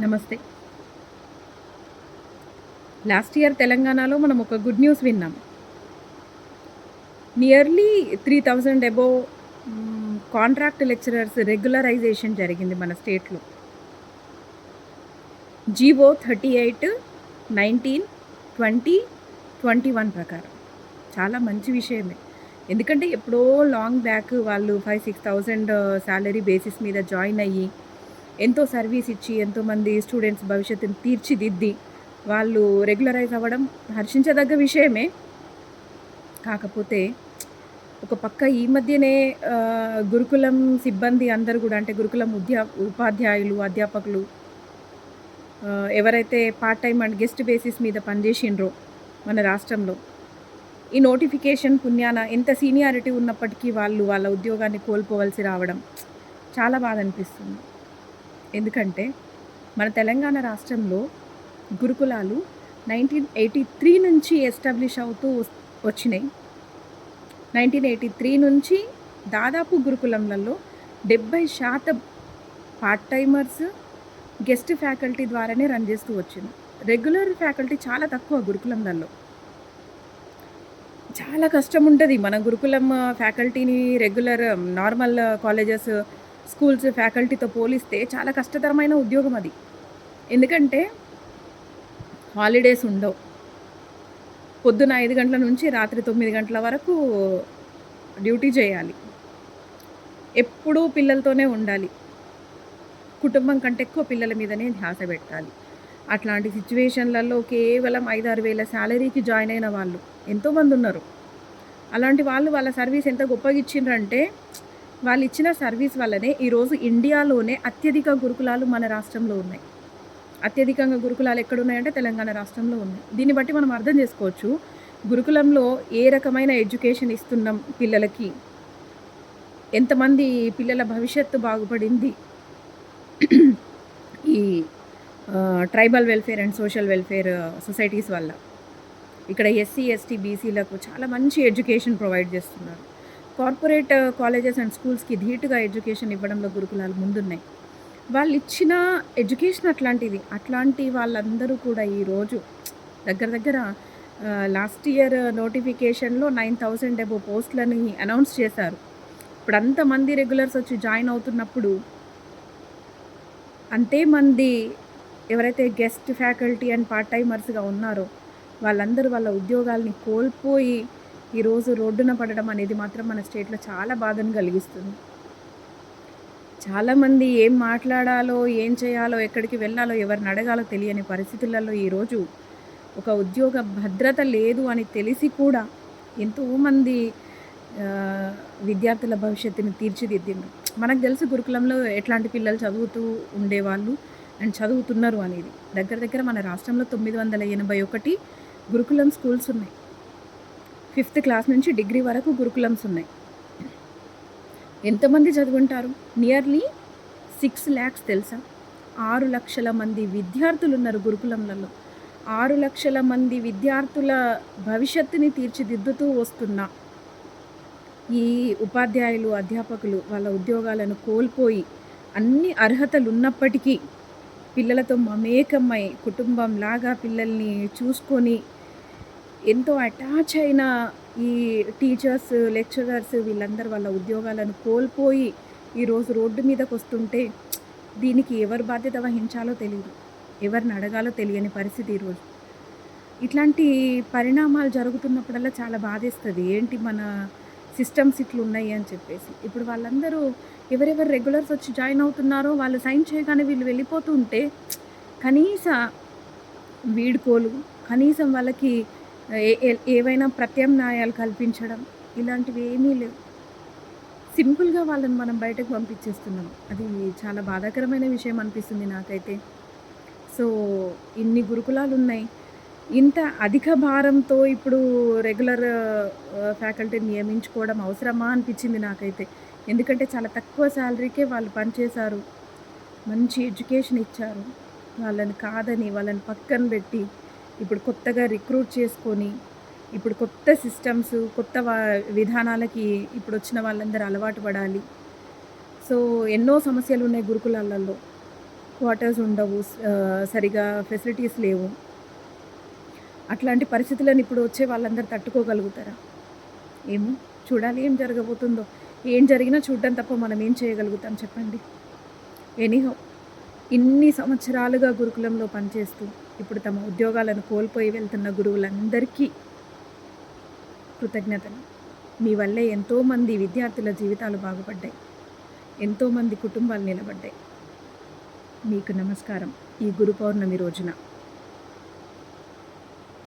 నమస్తే. Last year తెలంగాణలో మనం ఒక గుడ్ న్యూస్ విన్నాం. Nearly 3000 above contract lecturers regularization జరిగింది మన స్టేట్‌లో. జీవో 38, 19, 20, 21 ప్రకారం. చాలా మంచి విషయమే. ఎందుకంటే ఎప్పుడో లాంగ్ బ్యాక్ వాళ్ళు 5,000, 6,000 సాలరీ బేసిస్ మీద జాయిన్ అయ్యి, ఎంతో సర్వీస్ ఇచ్చి, ఎంతోమంది స్టూడెంట్స్ భవిష్యత్తుని తీర్చిదిద్ది, వాళ్ళు రెగ్యులరైజ్ అవ్వడం హర్షించదగ్గ విషయమే. కాకపోతే ఒక పక్క ఈ మధ్యనే గురుకులం సిబ్బంది అందరూ గూడా, అంటే గురుకులం ఉపాధ్యాయులు, అధ్యాపకులు ఎవరైతే part time and guest basis మీద పనిచేసిండ్రో మన రాష్ట్రంలో, ఈ నోటిఫికేషన్ పుణ్యాన ఎంత సీనియారిటీ ఉన్నప్పటికీ వాళ్ళు వాళ్ళ ఉద్యోగాన్ని కోల్పోవలసి రావడం చాలా బాధ అనిపిస్తుంది. ఎందుకంటే మన తెలంగాణ రాష్ట్రంలో గురుకులాలు 1983 నుంచి ఎస్టాబ్లిష్ అవుతూ వచ్చినాయి. 1983 నుంచి దాదాపు గురుకులంలలో 70% పార్ట్ టైమర్స్, గెస్ట్ ఫ్యాకల్టీ ద్వారానే రన్ చేస్తూ వచ్చింది. రెగ్యులర్ ఫ్యాకల్టీ చాలా తక్కువ గురుకులంలలో. చాలా కష్టం ఉంటుంది మన గురుకులం ఫ్యాకల్టీని రెగ్యులర్ నార్మల్ కాలేజెస్, స్కూల్స్ ఫ్యాకల్టీతో పోలిస్తే చాలా కష్టతరమైన ఉద్యోగం అది. ఎందుకంటే హాలిడేస్ ఉండవు. పొద్దున 5 గంటల నుంచి రాత్రి 9 గంటల వరకు డ్యూటీ చేయాలి. ఎప్పుడూ పిల్లలతోనే ఉండాలి. కుటుంబం కంటే ఎక్కువ పిల్లల మీదనే ధ్యాస పెట్టాలి. అట్లాంటి సిచ్యువేషన్లలో కేవలం 5-6 వేల శాలరీకి జాయిన్ అయిన వాళ్ళు ఎంతోమంది ఉన్నారు. అలాంటి వాళ్ళు వాళ్ళ సర్వీస్ ఎంత గొప్పగా ఇచ్చిండ్రంటే, వాళ్ళు ఇచ్చిన సర్వీస్ వల్లనే ఈరోజు ఇండియాలోనే అత్యధిక గురుకులాలు మన రాష్ట్రంలో ఉన్నాయి. అత్యధికంగా గురుకులాలు ఎక్కడున్నాయంటే తెలంగాణ రాష్ట్రంలో ఉన్నాయి. దీన్ని బట్టి మనం అర్థం చేసుకోవచ్చు, గురుకులంలో ఏ రకమైన ఎడ్యుకేషన్ ఇస్తున్నాం పిల్లలకి, ఎంతమంది పిల్లల భవిష్యత్తు బాగుపడింది ఈ tribal welfare and social welfare societies వల్ల. ఇక్కడ ఎస్సీ, ఎస్టీ, బీసీలకు చాలా మంచి ఎడ్యుకేషన్ ప్రొవైడ్ చేస్తున్నారు. కార్పొరేట్ కాలేజెస్ అండ్ స్కూల్స్కి ధీటుగా ఎడ్యుకేషన్ ఇవ్వడంలో గురుకులాలు ముందున్నాయి. వాళ్ళు ఇచ్చిన ఎడ్యుకేషన్ అట్లాంటిది. అట్లాంటి వాళ్ళందరూ కూడా ఈరోజు దగ్గర లాస్ట్ ఇయర్ నోటిఫికేషన్లో 9,000 అబోవ్ పోస్టులని అనౌన్స్ చేశారు. ఇప్పుడు అంతమంది రెగ్యులర్స్ వచ్చి జాయిన్ అవుతున్నప్పుడు, అంతేమంది ఎవరైతే గెస్ట్ ఫ్యాకల్టీ అండ్ పార్ట్ టైమర్స్గా ఉన్నారో వాళ్ళందరూ వాళ్ళ ఉద్యోగాల్ని కోల్పోయి ఈరోజు రోడ్డున పడడం అనేది మాత్రం మన స్టేట్లో చాలా బాధను కలిగిస్తుంది. చాలామంది ఏం మాట్లాడాలో, ఏం చేయాలో, ఎక్కడికి వెళ్ళాలో, ఎవరిని అడగాలో తెలియని పరిస్థితులలో ఈరోజు ఒక ఉద్యోగ భద్రత లేదు అని తెలిసి కూడా ఎంతోమంది విద్యార్థుల భవిష్యత్తుని తీర్చిదిద్దిండ్రు. మనకు తెలుసు గురుకులంలో ఎట్లాంటి పిల్లలు చదువుతూ ఉండేవాళ్ళు అండ్ చదువుతున్నారు అనేది. దగ్గర మన రాష్ట్రంలో 981 గురుకులం స్కూల్స్ ఉన్నాయి. 5th క్లాస్ నుంచి డిగ్రీ వరకు గురుకులమ్స్ ఉన్నాయి. ఎంతమంది చదువుంటారు? నియర్లీ 6 lakhs తెలుసా? 6 లక్షల మంది విద్యార్థులు ఉన్నారు గురుకులంలలో. 6 లక్షల మంది విద్యార్థుల భవిష్యత్తుని తీర్చిదిద్దుతూ వస్తున్న ఈ ఉపాధ్యాయులు, అధ్యాపకులు వాళ్ళ ఉద్యోగాలను కోల్పోయి, అన్ని అర్హతలు ఉన్నప్పటికీ పిల్లలతో మమేకమై కుటుంబంలాగా పిల్లల్ని చూసుకొని ఎంతో అటాచ్ అయిన ఈ టీచర్స్, లెక్చరర్స్ వీళ్ళందరూ వాళ్ళ ఉద్యోగాలను కోల్పోయి ఈరోజు రోడ్డు మీదకి వస్తుంటే దీనికి ఎవరు బాధ్యత వహించాలో తెలియదు, ఎవరిని అడగాలో తెలియని పరిస్థితి ఈరోజు. ఇట్లాంటి పరిణామాలు జరుగుతున్నప్పుడల్లా చాలా బాధేస్తుంది. ఏంటి మన సిస్టమ్స్ ఇట్లున్నాయి అని చెప్పేసి. ఇప్పుడు వాళ్ళందరూ ఎవరెవరు రెగ్యులర్స్ వచ్చి జాయిన్ అవుతున్నారో వాళ్ళు సైన్ చేయగానే వీళ్ళు వెళ్ళిపోతూ ఉంటే కనీస వీడ్కోలు, కనీసం వాళ్ళకి ఏవైనా ప్రత్యామ్నాయాలు కల్పించడం ఇలాంటివి ఏమీ లేవు. సింపుల్గా వాళ్ళని మనం బయటకు పంపించేస్తున్నాం. అది చాలా బాధాకరమైన విషయం అనిపిస్తుంది నాకైతే. సో ఇన్ని గురుకులాలు ఉన్నాయి, ఇంత అధిక భారంతో ఇప్పుడు రెగ్యులర్ ఫ్యాకల్టీని నియమించుకోవడం అవసరమా అనిపించింది నాకైతే. ఎందుకంటే చాలా తక్కువ శాలరీకే వాళ్ళు పనిచేశారు, మంచి ఎడ్యుకేషన్ ఇచ్చారు. వాళ్ళని కాదని, వాళ్ళని పక్కన పెట్టి ఇప్పుడు కొత్తగా రిక్రూట్ చేసుకొని, ఇప్పుడు కొత్త సిస్టమ్స్, కొత్త విధానాలకి ఇప్పుడు వచ్చిన వాళ్ళందరూ అలవాటు పడాలి. సో ఎన్నో సమస్యలు ఉన్నాయి గురుకులాలలో. క్వార్టర్స్ ఉండవు, సరిగా ఫెసిలిటీస్ లేవు. అట్లాంటి పరిస్థితులను ఇప్పుడు వచ్చే వాళ్ళందరూ తట్టుకోగలుగుతారా? ఏమో చూడాలి ఏం జరగబోతుందో. ఏం జరిగినా చూడడం తప్ప మనం ఏం చేయగలుగుతాం చెప్పండి. ఎనీహౌ ఇన్ని సంవత్సరాలుగా గురుకులంలో పనిచేస్తూ ఇప్పుడు తమ ఉద్యోగాలను కోల్పోయి వెళ్తున్న గురువులందరికీ కృతజ్ఞతలు. మీ వల్లే ఎంతోమంది విద్యార్థుల జీవితాలు బాగుపడ్డాయి, ఎంతోమంది కుటుంబాలు నిలబడ్డాయి. మీకు నమస్కారం ఈ గురు పౌర్ణమి రోజున.